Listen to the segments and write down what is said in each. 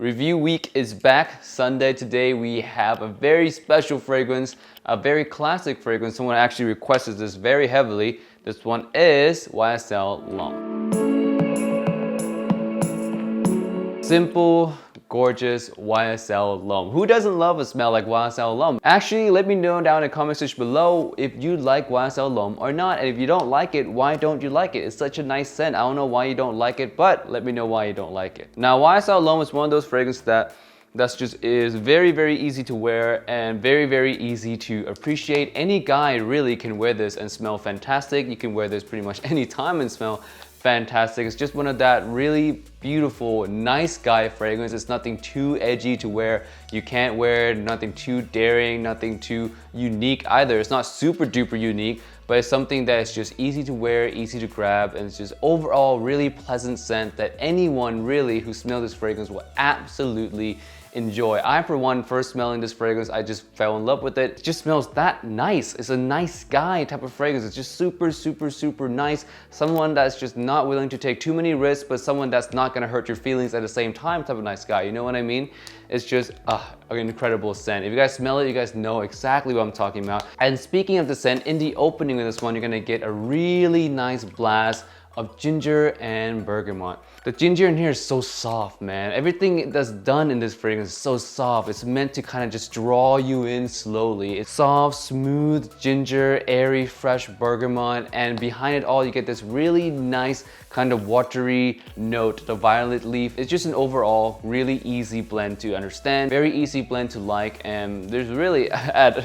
Review week is back. Sunday today we have a very special fragrance, a very classic fragrance. Someone actually requested this very heavily. This one is YSL L'Homme. Simple, gorgeous YSL L'Homme. Who doesn't love a smell like YSL L'Homme? Actually, let me know down in the comment section below if you like YSL L'Homme or not. And if you don't like it, why don't you like it? It's such a nice scent. I don't know why you don't like it, but let me know why you don't like it. Now, YSL L'Homme is one of those fragrances that's just is very, very easy to wear and very, very easy to appreciate. Any guy really can wear this and smell fantastic. You can wear this pretty much any time and smell fantastic. It's just one of that really beautiful, nice guy fragrance. It's nothing too edgy to wear. You can't wear it, nothing too daring, nothing too unique either. It's not super duper unique, but it's something that is just easy to wear, easy to grab, and it's just overall really pleasant scent that anyone really who smells this fragrance will absolutely enjoy. I, for one, first smelling this fragrance, I just fell in love with it. It just smells that nice. It's a nice guy type of fragrance. It's just super, super, super nice. Someone that's just not willing to take too many risks, but someone that's not gonna hurt your feelings at the same time type of nice guy. You know what I mean? It's just an incredible scent. If you guys smell it, you guys know exactly what I'm talking about. And speaking of the scent, in the opening of this one, you're gonna get a really nice blast of ginger and bergamot. The ginger in here is so soft, man. Everything that's done in this fragrance is so soft. It's meant to kind of just draw you in slowly. It's soft, smooth ginger, airy, fresh bergamot, and behind it all, you get this really nice kind of watery note, the violet leaf. It's just an overall really easy blend to understand, very easy blend to like, and there's really,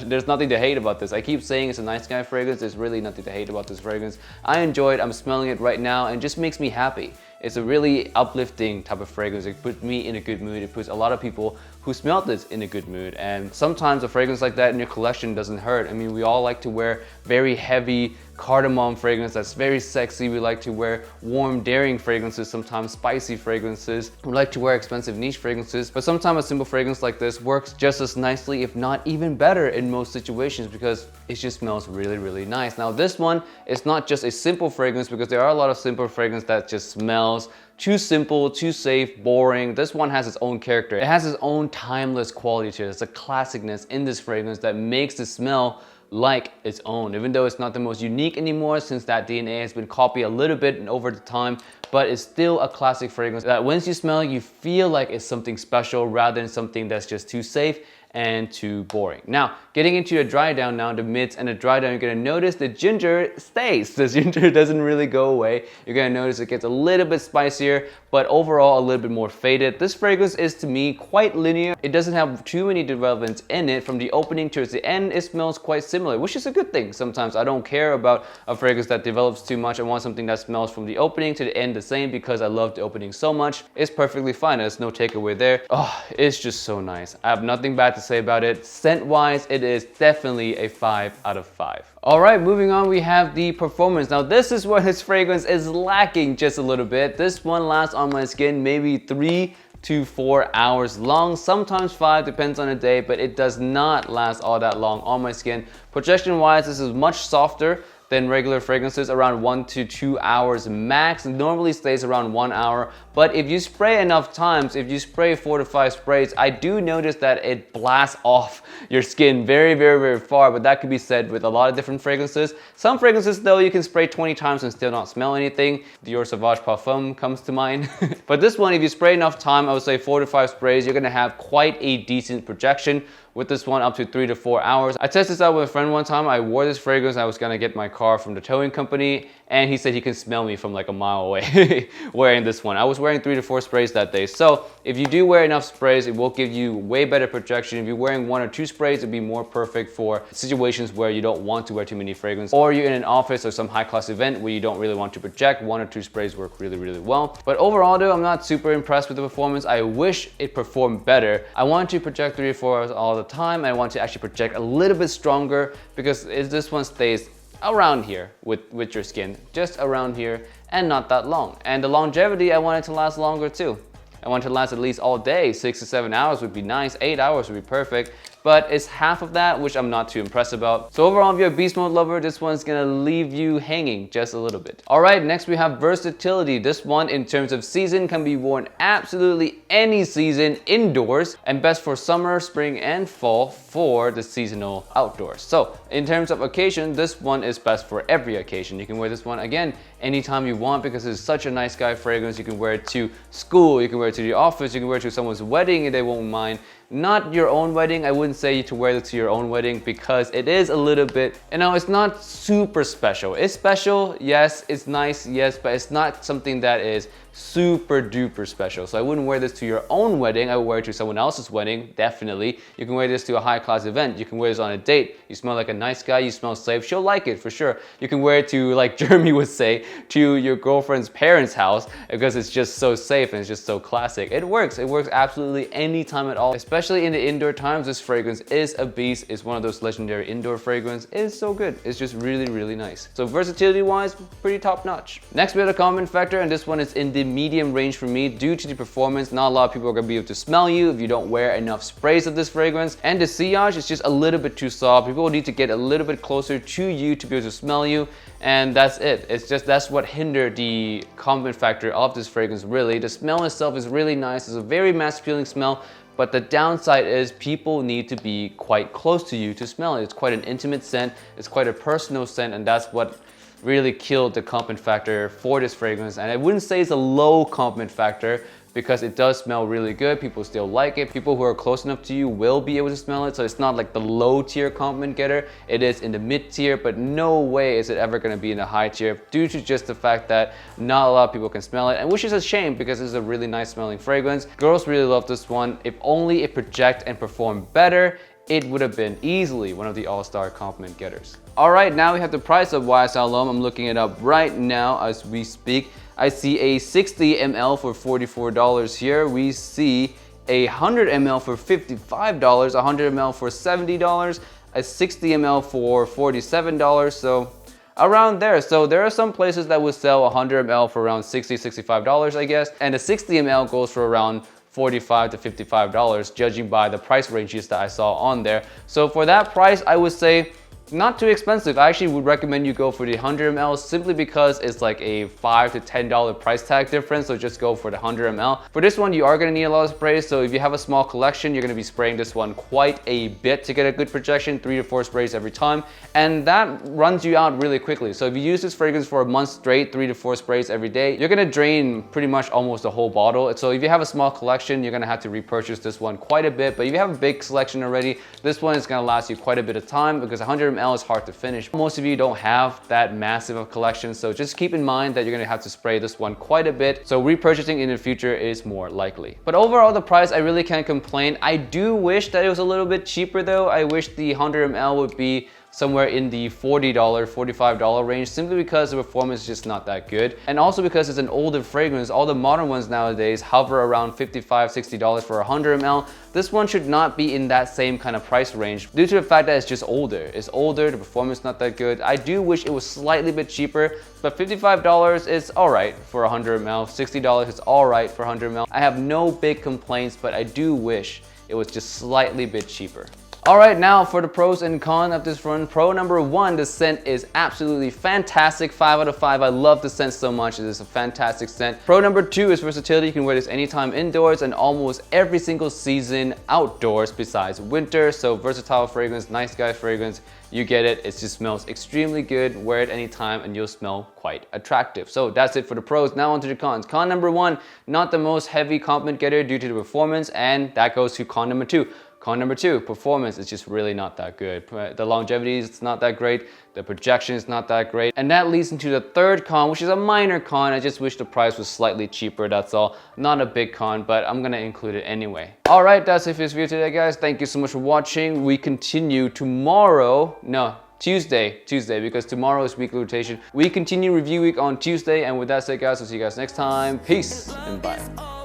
there's nothing to hate about this. I keep saying it's a nice guy fragrance. There's really nothing to hate about this fragrance. I enjoy it. I'm smelling it right now and it just makes me happy. It's a really uplifting type of fragrance. It puts me in a good mood. It puts a lot of people who smell this in a good mood. And sometimes a fragrance like that in your collection doesn't hurt. I mean, we all like to wear very heavy cardamom fragrance that's very sexy. We like to wear warm, daring fragrances, sometimes spicy fragrances. We like to wear expensive niche fragrances, but sometimes a simple fragrance like this works just as nicely, if not even better in most situations, because it just smells really, really nice. Now this one is not just a simple fragrance, because there are a lot of simple fragrance that just smells too simple, too safe, boring. This one has its own character. It has its own timeless quality to it. It's a classicness in this fragrance that makes the smell like its own, even though it's not the most unique anymore, since that DNA has been copied a little bit and over the time, but it's still a classic fragrance that once you smell it, you feel like it's something special rather than something that's just too safe and too boring. Now, getting into the dry down now, the mids and the dry down, you're gonna notice the ginger stays. The ginger doesn't really go away. You're gonna notice it gets a little bit spicier, but overall a little bit more faded. This fragrance is, to me, quite linear. It doesn't have too many developments in it. From the opening towards the end, it smells quite similar, which is a good thing. Sometimes I don't care about a fragrance that develops too much. I want something that smells from the opening to the end the same, because I love the opening so much. It's perfectly fine. There's no takeaway there. Oh, it's just so nice. I have nothing bad to say about it. Scent-wise, it is definitely a 5 out of 5. All right, moving on, we have the performance. Now, this is where this fragrance is lacking just a little bit. This one lasts on my skin maybe 3 to 4 hours long, sometimes 5, depends on the day, but it does not last all that long on my skin. Projection-wise, this is much softer than regular fragrances, around 1 to 2 hours max. It normally stays around 1 hour, but if you spray enough times, if you spray 4 to 5 sprays, I do notice that it blasts off your skin very, very, very far, but that could be said with a lot of different fragrances. Some fragrances though, you can spray 20 times and still not smell anything. Dior Sauvage Parfum comes to mind. But this one, if you spray enough time, I would say 4 to 5 sprays, you're gonna have quite a decent projection. With this one, up to 3 to 4 hours. I tested this out with a friend one time. I wore this fragrance. I was gonna get my car from the towing company, and he said he can smell me from like a mile away wearing this one. I was wearing 3 to 4 sprays that day. So if you do wear enough sprays, it will give you way better projection. If you're wearing 1 or 2 sprays, it'd be more perfect for situations where you don't want to wear too many fragrances, or you're in an office or some high class event where you don't really want to project. 1 or 2 sprays work really, really well. But overall though, I'm not super impressed with the performance. I wish it performed better. I want to project 3 to 4 hours all the time. I want to actually project a little bit stronger, because this one stays around here with your skin, just around here, and not that long. And the longevity, I want it to last longer too. I want it to last at least all day. 6 to 7 hours would be nice. 8 hours would be perfect. but it's half of that, which I'm not too impressed about. So overall, if you're a beast mode lover, this one's gonna leave you hanging just a little bit. All right, next we have Versatility. This one, in terms of season, can be worn absolutely any season indoors, and best for summer, spring, and fall for the seasonal outdoors. So in terms of occasion, this one is best for every occasion. You can wear this one again anytime you want because it's such a nice guy fragrance. You can wear it to school, you can wear it to the office, you can wear it to someone's wedding and they won't mind. Not your own wedding. I wouldn't say to wear this to your own wedding because it is a little bit, you know, it's not super special. It's special, yes, it's nice, yes, but it's not something that is super duper special. So I wouldn't wear this to your own wedding. I would wear it to someone else's wedding, definitely. You can wear this to a high class event. You can wear this on a date. You smell like a nice guy, you smell safe, she'll like it for sure. You can wear it to, like Jeremy would say, to your girlfriend's parents' house because it's just so safe and it's just so classic. It works absolutely anytime at all. Especially in the indoor times, this fragrance is a beast. It's one of those legendary indoor fragrances. It's so good. It's just really, really nice. So versatility wise, pretty top notch. Next we have the comment factor, and this one is in the medium range for me due to the performance. Not a lot of people are gonna be able to smell you if you don't wear enough sprays of this fragrance. And the sillage is just a little bit too soft. People will need to get a little bit closer to you to be able to smell you. And that's it. It's just, that's what hindered the comment factor of this fragrance really. The smell itself is really nice. It's a very mass-appealing smell. But the downside is people need to be quite close to you to smell it. It's quite an intimate scent. It's quite a personal scent, and that's what really killed the compliment factor for this fragrance. And I wouldn't say it's a low compliment factor because it does smell really good. People still like it. People who are close enough to you will be able to smell it. So it's not like the low tier compliment getter. It is in the mid tier, but no way is it ever gonna be in the high tier due to just the fact that not a lot of people can smell it, and which is a shame because it's a really nice smelling fragrance. Girls really love this one. If only it project and perform better, it would have been easily one of the all-star compliment getters. All right, now we have the price of YSL L'Homme. I'm looking it up right now as we speak. I see a 60 ml for $44 here. We see a 100 ml for $55, 100 ml for $70, a 60 ml for $47, so around there. So there are some places that would sell 100 ml for around $60, $65, I guess, and a 60 ml goes for around $45 to $55, judging by the price ranges that I saw on there. So for that price, I would say not too expensive. I actually would recommend you go for the 100 ml simply because it's like a $5 to $10 price tag difference. So just go for the 100 ml. For this one, you are gonna need a lot of sprays. So if you have a small collection, you're gonna be spraying this one quite a bit to get a good projection, 3 to 4 sprays every time. And that runs you out really quickly. So if you use this fragrance for a month straight, 3 to 4 sprays every day, you're gonna drain pretty much almost the whole bottle. So if you have a small collection, you're gonna have to repurchase this one quite a bit. But if you have a big selection already, this one is gonna last you quite a bit of time because 100 ml is hard to finish. Most of you don't have that massive of collection, so just keep in mind that you're gonna have to spray this one quite a bit, so repurchasing in the future is more likely. But overall, the price, I really can't complain. I do wish that it was a little bit cheaper though. I wish the 100 ml would be somewhere in the $40, $45 range, simply because the performance is just not that good. And also because it's an older fragrance. All the modern ones nowadays hover around $55, $60 for 100 ml. This one should not be in that same kind of price range due to the fact that it's just older. It's older, the performance is not that good. I do wish it was slightly bit cheaper, but $55 is all right for 100 ml. $60 is all right for 100 ml. I have no big complaints, but I do wish it was just slightly bit cheaper. All right, now for the pros and cons of this run. Pro number 1, the scent is absolutely fantastic. 5 out of 5. I love the scent so much. It is a fantastic scent. Pro number 2 is versatility. You can wear this anytime indoors and almost every single season outdoors besides winter. So versatile fragrance, nice guy fragrance. You get it. It just smells extremely good. Wear it anytime and you'll smell quite attractive. So that's it for the pros. Now onto the cons. Con number 1, not the most heavy compliment getter due to the performance, and that goes to con number 2. Con number 2, performance is just really not that good. The longevity is not that great. The projection is not that great. And that leads into the third con, which is a minor con. I just wish the price was slightly cheaper, that's all. Not a big con, but I'm gonna include it anyway. All right, that's it for this video today, guys. Thank you so much for watching. We continue tomorrow. No, Tuesday, because tomorrow is weekly rotation. We continue review week on Tuesday. And with that said, guys, I'll see you guys next time. Peace and bye.